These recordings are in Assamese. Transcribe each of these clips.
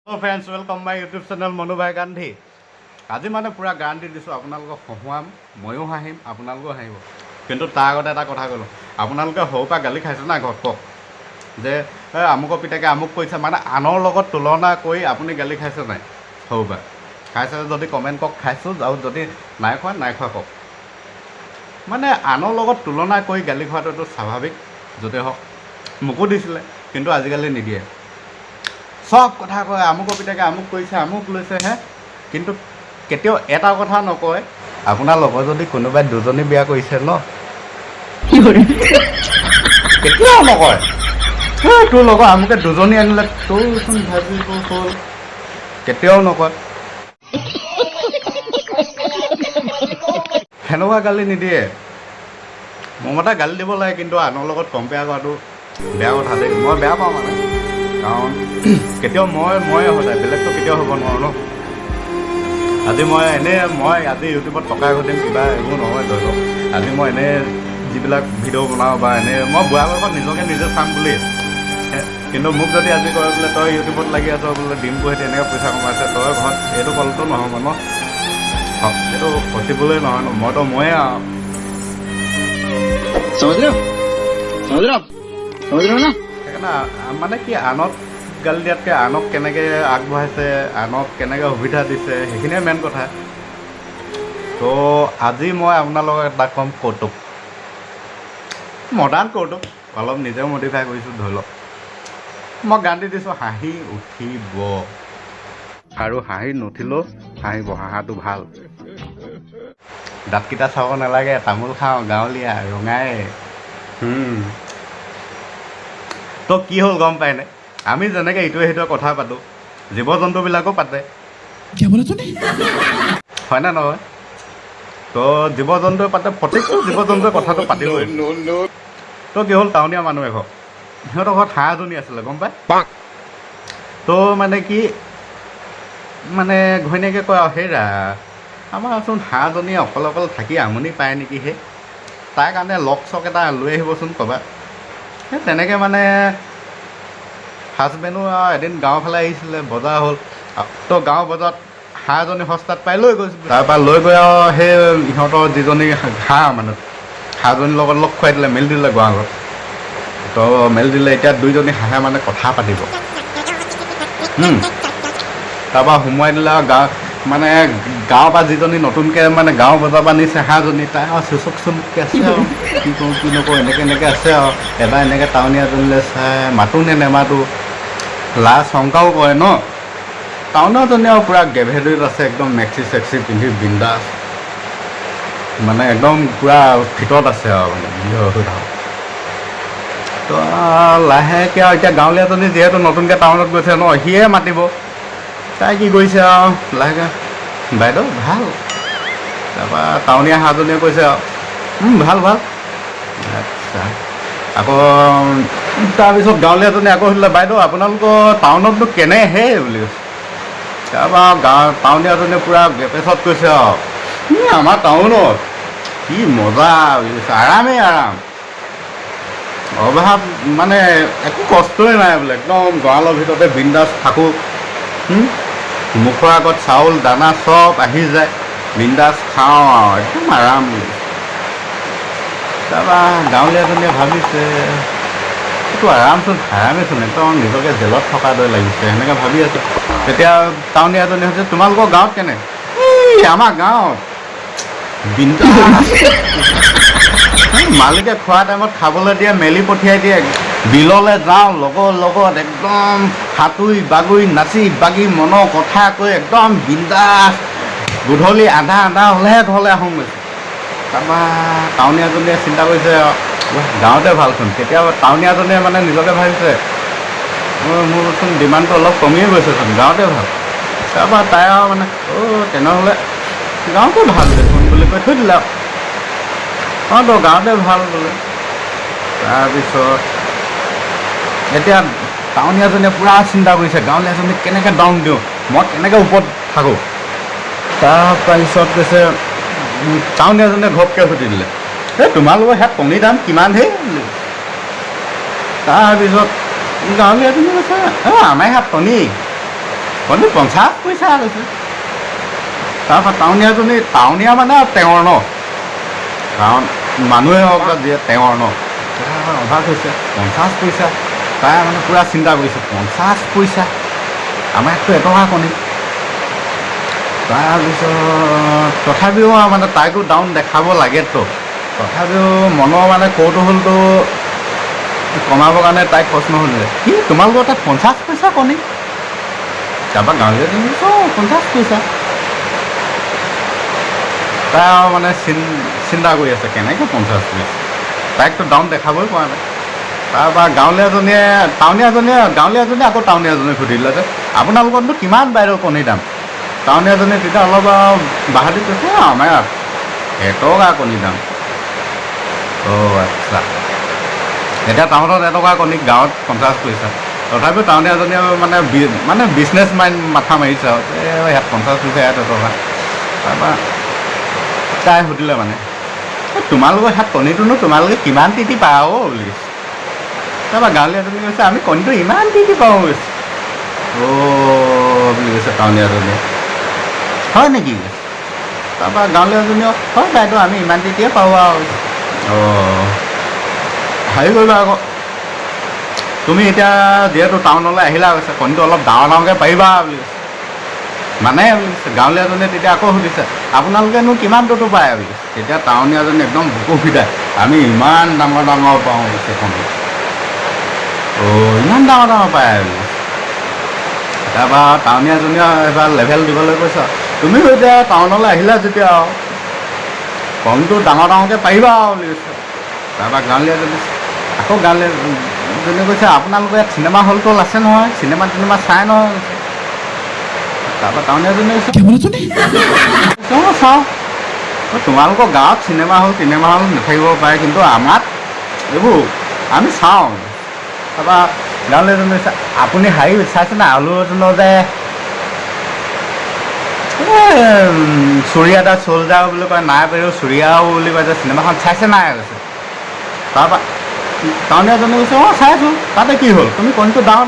Hello friends, welcome my YouTube channel Manu Bhai Gandhi. আজি মানে পুৰা গ্যাৰাণ্টি দিছোঁ আপোনালোকক হহুৱাম, ময়ো হাঁহিম, আপোনালোকেও হাঁহিব। কিন্তু তাৰ আগতে এটা কথা ক'লোঁ, আপোনালোকে সৰুৰ পৰা গালি খাইছে না ঘৰত কওক যে আমুকৰ পিতাকে আমুক কৈছে, মানে আনৰ লগত তুলনা কৰি আপুনি গালি খাইছে নাই সৰুৰ পৰা? খাইছে যদি কমেণ্ট কওক খাইছোঁ, আৰু যদি নাই খোৱা কওক। মানে আনৰ লগত তুলনা কৰি গালি খোৱাটোতো স্বাভাৱিক, য'তে হওক। মোকো দিছিলে, কিন্তু আজিকালি নিদিয়ে। সব কথা কয়, আমুকৰ পিতাকে আমুক কৰিছে, আমুক লৈছে হে, কিন্তু কেতিয়াও এটা কথা নকয়, আপোনাৰ লগৰ যদি কোনোবাই দুজনী বিয়া কৰিছে ন, কেতিয়াও নকয় তোৰ লগৰ আমুকে দুজনী আনিলে তোৰচোন ভাবিব হ'ল, কেতিয়াও নকয়। সেনেকুৱা গালি নিদিয়ে। মোৰ মতে গালি দিব লাগে, কিন্তু আনৰ লগত কম্পেয়াৰ কৰাটো বেয়া কথা দেই। মই বেয়া পাওঁ মানে, কাৰণ কেতিয়াও ময়ে সদায়, বেলেগটো কেতিয়াও হ'ব নোৱাৰোঁ ন। আজি মই আজি ইউটিউবত টকা ঘটিম কিবা এইবোৰ নহয়, ধৰি লওক আজি মই এনেই যিবিলাক ভিডিঅ' বনাওঁ বা এনেই মই বুঢ়া বয়সত নিজকে নিজে চাম বুলি, কিন্তু মোক যদি আজি কয় বোলে তই ইউটিউবত লাগি আছ বোলে, দিন পঢ়ি তেনেকৈ পইচা কমাইছে, তই ঘৰত এইটো ক'লেতো নহ'ব ন, এইটো পচিবলেই নহয় ন। মইতো ময়ে আৰু সেইকাৰণে মানে কি, আনক গালি দিয়াতকৈ আনক কেনেকৈ আগবঢ়াইছে, আনক কেনেকৈ সুবিধা দিছে, সেইখিনিয়ে মেইন কথা। তো আজি মই আপোনালোকক এটা ক'ম কৌতুক, মডাৰ্ণ কৌতুক, অলপ নিজেও মডিফাই কৰিছোঁ ধৰি লওক। মই গালি দিছোঁ হাঁহি উঠিব, আৰু হাঁহি নুঠিলেও হাঁহিব, হাঁহাটো ভাল। দাঁতকেইটা চাব নালাগে, তামোল খাওঁ গাঁৱলীয়া ৰঙাই। তো কি হ'ল গম পায়নে, আমি যেনেকৈ ইটোৱে সিটোৱে কথা পাতোঁ, জীৱ জন্তুবিলাকো পাতে, হয়নে নহয়? তো জীৱ জন্তুৱে পাতে, প্ৰত্যেকটো জীৱ জন্তুৱে কথাটো পাতিবই। তো কি হ'ল, টাউনীয়া মানুহ এঘৰ, সিহঁতৰ ঘৰত হাঁহ এজনী আছিলে গম পায়। তো মানে কি, মানে ঘৈণীয়েকে কয় আৰু হেৰা আমাৰচোন হাঁহজনী অকলে থাকি আমনি পায় নেকি, তাৰ কাৰণে লগ চক এটা লৈ আহিবচোন ক'ৰবাত। সেই তেনেকৈ মানে হাজবেণ্ডো এদিন গাঁৱৰ ফালে আহিছিলে, বজাৰ হ'ল, তো গাঁৱৰ বজাৰত হাঁহ এজনী সস্তাত পাই লৈ গৈছোঁ। তাৰপৰা লৈ গৈ আৰু সেই ইহঁতৰ যিজনী হাঁহ, মানে হাঁহজনীৰ লগত লগ খুৱাই দিলে, মেলি দিলে গাঁৱৰ ঘৰত। তো মেলি দিলে, এতিয়া দুইজনী হাঁহে মানে কথা পাতিব। তাৰপৰা সোমোৱাই দিলে আৰু মানে গাঁৱৰ পৰা যিজনী নতুনকৈ মানে গাঁৱৰ বজাৰৰ পৰা নিছে হাঁহজনী, তাই আৰু চুচকচুমকৈ আছে আৰু কি কৰোঁ কি নকৰোঁ, এনেকৈ আছে আৰু এবাৰ এনেকৈ টাউনীয়াজনীলৈ চাই মাতোঁ নে নেমাতোঁ, লাজ শংকাও কৰে ন। টাউনীয়াজনী আৰু পূৰা গেভেৰিত আছে, একদম মেক্সি চেক্সি পিন্ধি বিন্দাছ, মানে একদম পূৰা ভিতৰত আছে আৰু মানে হৈ থাকক। তো লাহেকৈ আৰু এতিয়া গাঁৱলীয়াজনী যিহেতু নতুনকৈ টাউনত গৈছে ন, সিয়ে মাতিব। তাই কি কৰিছে আৰু লাহেকৈ, বাইদেউ ভাল। তাৰপৰা টাউনীয়া হাঁহজনীয়ে কৈছে আৰু ভাল। আচ্ছা, আকৌ তাৰপিছত গাঁৱলীয়াজনী আকৌ সুধিলে, বাইদেউ আপোনালোকৰ টাউনতনো কেনেহে বুলি কৈছে। তাৰপৰা টাউনীয়াজনীয়ে পূৰা বেপেচত কৈছে আৰু আমাৰ টাউনত কি মজা বুলি কৈছে, আৰামেই আৰাম, অভাৱ মানে একো কষ্টই নাই বোলে, একদম গঁৰালৰ ভিতৰতে বিন্দাছ থাকোঁ, মুখৰ আগত চাউল দানা চব আহি যায়, বিন্দাছ খাওঁ আৰু একদম আৰাম বুলি। তাৰপৰা গাঁৱলীয়াজনীয়ে ভাবিছে এইটো আৰামচোন হাৰামেইচোন, একদম নিজকে জেলত থকা দৰে লাগিছে, সেনেকৈ ভাবি আছে। তেতিয়া টাউনীয়াজনী হৈছে, তোমালোকৰ গাঁৱত কেনে? এই আমাৰ গাঁৱত বিন্দাছ, মালিকে খোৱা টাইমত খাবলৈ দিয়ে, মেলি পঠিয়াই দিয়ে, বিললৈ যাওঁ লগৰ লগত, একদম সাঁতুৰি বাগৰি নাচি বাগি মনৰ কথা কৈ একদম বিন্দাছ, গধূলি আধা হ'লেহে ঘৰলৈ আহোঁগৈ। তাৰপৰা টাউনীয়াজনীয়ে চিন্তা কৰিছে গাঁৱতে ভালচোন। কেতিয়াবা টাউনীয়াজনীয়ে মানে নিজকে ভাবিছে মোৰচোন ডিমাণ্ডটো অলপ কমিয়ে গৈছেচোন, গাঁৱতে ভাল। তাৰপৰা তাই আৰু মানে তেনেহ'লে গাঁৱতে ভাল দেখোন বুলি কৈ থৈ দিলে আৰু তো গাঁৱতে ভাল বোলে। তাৰপিছত এতিয়া টাউনীয়াজনীয়ে পূৰা চিন্তা কৰিছে, গাঁৱলীয়াজনীক কেনেকৈ ডাউন দিওঁ, মই কেনেকৈ ওপৰত থাকোঁ। তাৰপিছত কৈছে, টাউনীয়াজনীয়ে ঘপকৈ সুধি দিলে, তোমালোকৰ ইয়াত কণীৰ দাম কিমান বুলি। তাৰপিছত গাঁৱলীয়াজনীয়ে কৈছে আমাৰ ইয়াত কণী কণী 50 পইচা কৈছে তাৰপৰা টাউনীয়া মানে তেওঁৰ ন কাৰণ মানুহে হওক বা যিয়ে তেওঁৰ ন অভাৱ হৈছে 50 পইচা তাই মানে পূৰা চিন্তা কৰিছে 50 পইচা আমাৰ ইয়াততো এটকা কণী তাৰপিছত তথাপিও মানে তাইকো ডাউন দেখাব লাগেতো তথাপিও মনৰ মানে কৌতূহলটো কমাবৰ কাৰণে তাইক প্ৰশ্ন সুধিলে কি তোমালোকৰ তাত 50 পইচা কণী তাৰপৰা গাঁৱলীয়া তুমি 50 পইচা তাই মানে চিন্তা কৰি আছে কেনেকৈ 50 পইচা তাইকতো ডাউন দেখাবই পৰা নাই তাৰপৰা গাঁৱলীয়াজনীয়ে আকৌ টাউনীয়াজনীক সুধিলে যে আপোনালোকৰতো কিমান বাইদেউ কণীৰ দাম টাউনীয়াজনীয়ে তেতিয়া অলপ বাহাদুৰি কৈছে আমাৰ এটকা কণীৰ দাম অ' আচ্ছা এতিয়া টাউনত এটকা কণী গাঁৱত 50 পইচা তথাপিও টাউনীয়াজনীয়ে মানে বিজনেছ মাইণ্ড মাথা মাৰিছে আৰু ইয়াত 50 পইচা ইয়াত এটকা তাৰপৰা তাই সুধিলে মানে তোমালোকৰ ইয়াত কণীটোনো তোমালোকে কিমান তিতি পাওঁ বুলি কৈছে তাৰপৰা গাঁৱলীয়াজনী কৈছে আমি কণীটো ইমান তিতি পাওঁ কৈছে অ' বুলি কৈছে টাউনীয়াজনীয়ে হয় নেকি তাৰপৰা গাঁৱলীয়াজনীয়ে হয় বাইদেউ আমি ইমান তিতিয়ে পাওঁ আৰু অঁ হেৰি কৰিবা আকৌ তুমি এতিয়া যিহেতু টাউনলৈ আহিলা কৈছে কণীটো অলপ ডাঙৰকৈ পাৰিবা বুলি কৈছে মানে বুলি কৈছে গাঁৱলীয়াজনীয়ে তেতিয়া আকৌ সুধিছে আপোনালোকেনো কিমানটোতো পায় বুলি কৈছে তেতিয়া টাউনীয়াজনী একদম বুকু ফিটাই আমি ইমান ডাঙৰ পাওঁ কৈছে কণী অ' ইমান ডাঙৰ পায় বুলি কৈছে তাৰপৰা টাউনীয়াজনীয়ে এবাৰ লেভেল দিবলৈ কৈছে তুমিও এতিয়া টাউনলৈ আহিলা যেতিয়া আৰু কণীটো ডাঙৰকৈ পাৰিবা বুলি কৈছে তাৰপৰা গাঁৱলীয়াজনী আকৌ গাঁৱলীয়াজনীয়ে কৈছে আপোনালোকৰ ইয়াত চিনেমা হলটো আছে নহয় চিনেমা চাই নহয় কৈছে তাৰপৰা টাউনীয়াজনীয়ে কৈছে অঁ চাওঁ তোমালোকৰ গাঁৱত চিনেমা হল নাথাকিব পাৰে কিন্তু আমাত এইবোৰ আমি চাওঁ তাৰপৰা গাঁৱলীয়াজনী কৈছে আপুনি হেৰি চাইছেনে আলু অৰ্জুনৰ যে চুৰিয়া দা চলজাৰ বুলি কয় নাই পাৰিব চুৰিয়াও বুলি কয় যে চিনেমাখন চাইছে নাই কৈছে তাৰপৰা টাউনীয়াজনী কৈছে অঁ চাইছোঁ তাতে কি হ'ল তুমি কণীটো ডাঙৰ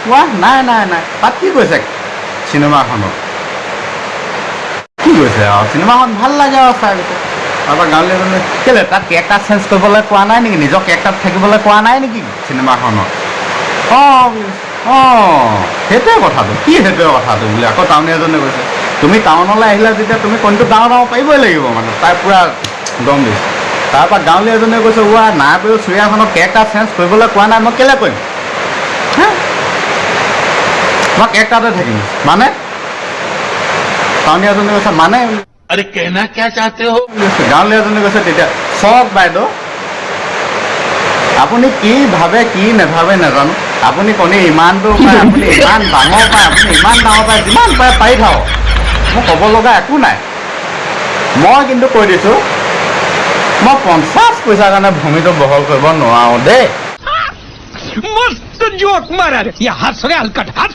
কোৱা নাই তাত কি কৈছে চিনেমাখনত কি কৈছে আৰু চিনেমাখন ভাল লাগে আৰু চাই গৈছে তাৰপৰা গাঁৱলীয়াজনী কেলৈ তাত কেৰেক্টাৰ চেঞ্জ কৰিবলৈ কোৱা নাই নেকি নিজৰ কেৰেক্টাৰত থাকিবলৈ কোৱা নাই নেকি চিনেমাখনত অঁ সেইটোৱে কথাটো বুলি আকৌ টাউনীয়াজনে কৈছে তুমি টাউনলৈ আহিলা যেতিয়া তুমি কণীটো ডাঙৰ পাৰিবই লাগিব মানে তাই পূৰা দম দিছে তাৰপৰা গাঁৱলীয়াজনে কৈছে নাই পাৰিব চুৰিয়াখনত কেৰেক্টাৰ চেঞ্জ কৰিবলৈ কোৱা নাই মই কেলৈ কৰিম মই কেৰেক্টাৰতে থাকিম মানে টাউনীয়াজনে কৈছে মানে अरे कहना क्या चाहते हो গাঁৱলীয়াজনে কৈছে তেতিয়া চক বাইদেউ আপুনি কি ভাবে কি নেভাবে নাজানো আপুনি কণী ইমানটো পায় আপুনি ইমান ডাঙৰ পায় যিমান পায় পাৰি থাকক মোক ক'ব লগা একো নাই মই কিন্তু কৈ দিছোঁ মই 50 পইচাৰ কাৰণে ভূমিটো বহল কৰিব নোৱাৰোঁ দেই मस्त जोক मारा रे ये हंस रे हलकट हंस